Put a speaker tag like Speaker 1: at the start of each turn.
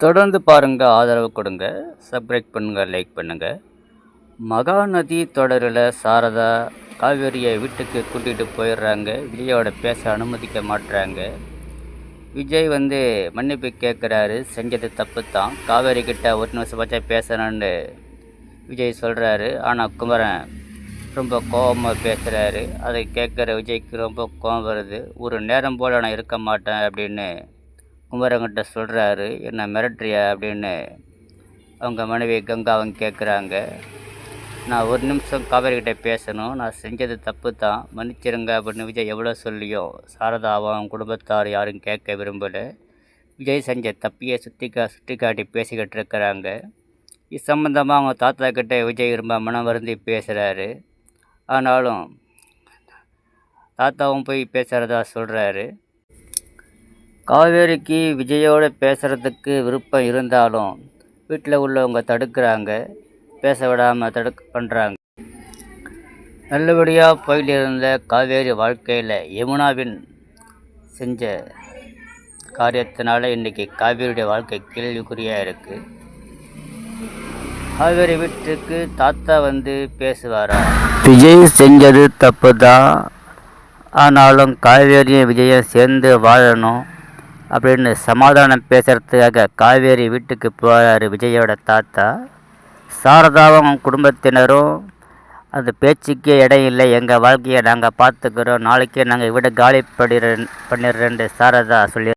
Speaker 1: தொடர்ந்து பாருங்கள், ஆதரவு கொடுங்க, சப்ஸ்கிரைப் பண்ணுங்கள், லைக் பண்ணுங்கள். மகாநதி தொடரில் சாரதா காவேரியை வீட்டுக்கு கூட்டிகிட்டு போயிடுறாங்க. விஜயோட பேச அனுமதிக்க மாட்டுறாங்க. விஜய் மன்னிப்பு கேட்குறாரு. செஞ்சது தப்பு தான், காவேரி கிட்ட ஒரு நிமிஷமாச்சும் பேசணுன்னு விஜய் சொல்கிறாரு. ஆனால் குமரன் ரொம்ப கோபமாக பேசுகிறாரு. அதை கேட்குற விஜய்க்கு ரொம்ப கோபம் வருது. ஒரு நேரம் போல் நான் இருக்க மாட்டேன் அப்படின்னு குமரங்கிட்ட சொல்கிறாரு. என்ன மிரட்டுறியா அப்படின்னு அவங்க மனைவி கங்கா கேட்குறாங்க. நான் ஒரு நிமிஷம் காவேரிக்கிட்ட பேசணும், நான் செஞ்சது தப்பு தான், மன்னிச்சிருங்க அப்படின்னு விஜய் எவ்வளோ சொல்லியும் சாரதாவும் குடும்பத்தார் யாரும் கேட்க விரும்பலை. விஜய் செஞ்ச தப்பியை சுட்டி காட்டி பேசிக்கிட்டு இருக்கிறாங்க. இது சம்மந்தமாக அவங்க தாத்தா கிட்டே விஜய் ரொம்ப மனம் வருந்தி பேசுகிறாரு. ஆனாலும் தாத்தாவும் போய் பேசுகிறதா சொல்கிறாரு. காவேரிக்கு விஜயோட பேசுகிறதுக்கு விருப்பம் இருந்தாலும் வீட்டில் உள்ளவங்க தடுக்கிறாங்க, பேச விடாமல் பண்ணுறாங்க. நல்லபடியாக போயிட்டு இருந்த காவேரி வாழ்க்கையில் யமுனாவின் செஞ்ச காரியத்தினால இன்றைக்கி காவேரியுடைய வாழ்க்கை கேள்விக்குறியாக இருக்குது. காவேரி வீட்டுக்கு தாத்தா பேசுவாரா? விஜய் செஞ்சது தப்பு தான், ஆனாலும் காவேரியும் விஜயம் சேர்ந்து வாழணும் அப்படின்னு சமாதானம் பேசுகிறதுக்காக காவேரி வீட்டுக்கு போகிறாரு விஜயோட தாத்தா. சாரதாவும் குடும்பத்தினரும் அந்த பேச்சுக்கே இடம் இல்லை, எங்கள் வாழ்க்கையை நாங்கள் பார்த்துக்கிறோம், நாளைக்கே நாங்கள் வீடை காலி பண்ணிடுறேன் சாரதா சொல்லி